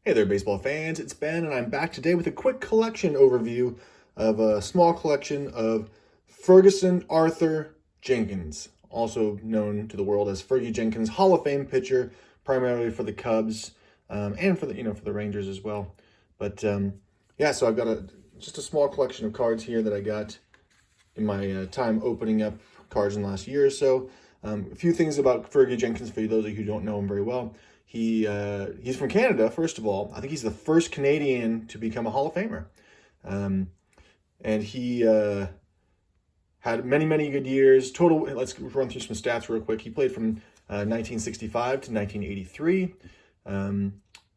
Hey there, baseball fans. It's Ben, and I'm back today with a quick collection overview of a small collection of Ferguson Arthur Jenkins, also known to the world as Fergie Jenkins, Hall of Fame pitcher, primarily for the Cubs and for the Rangers as well. But yeah, so I've got just a small collection of cards here that I got in my time opening up cards in the last year or so. A few things about Fergie Jenkins for those of you who don't know him very well. He's from Canada, first of all. I think he's the first Canadian to become a Hall of Famer. And he had many, many good years. Total, let's run through some stats real quick. He played from 1965 to 1983.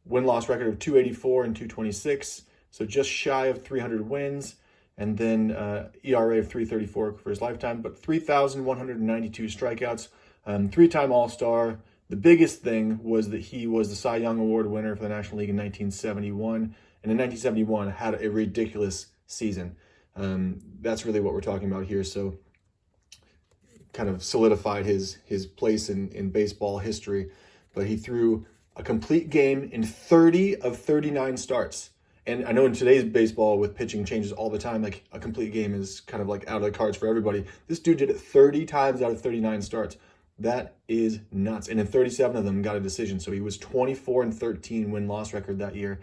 Win-loss record of 284 and 226, so just shy of 300 wins. And then ERA of 334 for his lifetime, but 3,192 strikeouts, three-time All-Star. The biggest thing was that he was the Cy Young Award winner for the National League in 1971, and in 1971 had a ridiculous season. That's really what we're talking about here. So kind of solidified his place in baseball history. But he threw a complete game in 30 of 39 starts. And I know in today's baseball with pitching changes all the time, like a complete game is kind of like out of the cards for everybody. This dude did it 30 times out of 39 starts. That is nuts. And in 37 of them got a decision. So he was 24 and 13 win-loss record that year.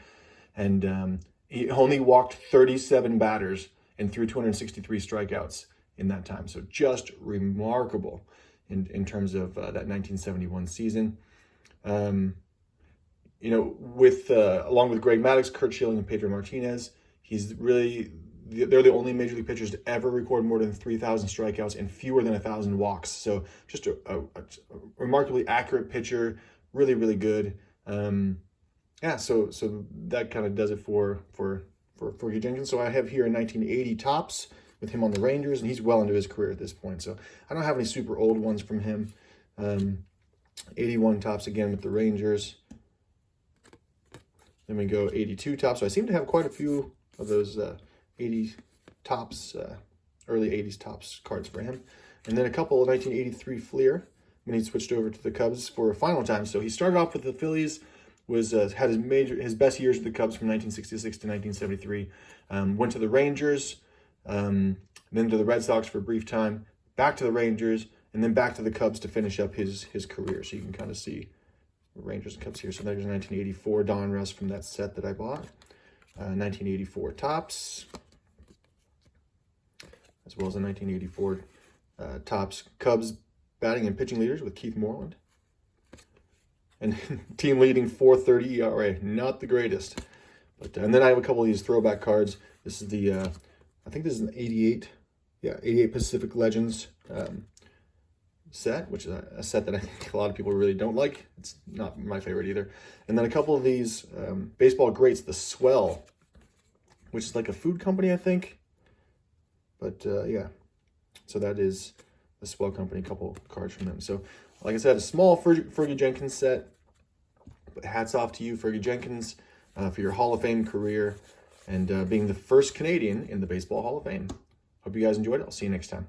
And he only walked 37 batters and threw 263 strikeouts in that time. So just remarkable in terms of that 1971 season. Along with Greg Maddux, Curt Schilling, and Pedro Martinez, they're the only major league pitchers to ever record more than 3,000 strikeouts and fewer than 1,000 walks. So just a remarkably accurate pitcher, really, really good. So that kind of does it for Fergie Jenkins. So I have here a 1980 Topps with him on the Rangers, and he's well into his career at this point. So I don't have any super old ones from him. 81 Topps again with the Rangers. Then we go 82 Topps. So I seem to have quite a few of those 80 Topps, early 80s Topps cards for him. And then a couple of 1983 Fleer when he switched over to the Cubs for a final time. So he started off with the Phillies, had his best years with the Cubs from 1966 to 1973. Went to the Rangers, then to the Red Sox for a brief time, back to the Rangers, and then back to the Cubs to finish up his career. So you can kind of see Rangers and Cubs here. So there's 1984 Donruss from that set that I bought. 1984 Topps, as well as the 1984 Topps Cubs batting and pitching leaders with Keith Moreland. And team leading 4.30 ERA, not the greatest. But and then I have a couple of these throwback cards. This is I think this is an 88 Pacific Legends set, which is a set that I think a lot of people really don't like. It's not my favorite either. And then a couple of these baseball greats, the Swell, which is like a food company, I think. But yeah, so that is the Swell Company, a couple cards from them. So like I said, a small Fergie Jenkins set. But hats off to you, Fergie Jenkins, for your Hall of Fame career and being the first Canadian in the Baseball Hall of Fame. Hope you guys enjoyed it. I'll see you next time.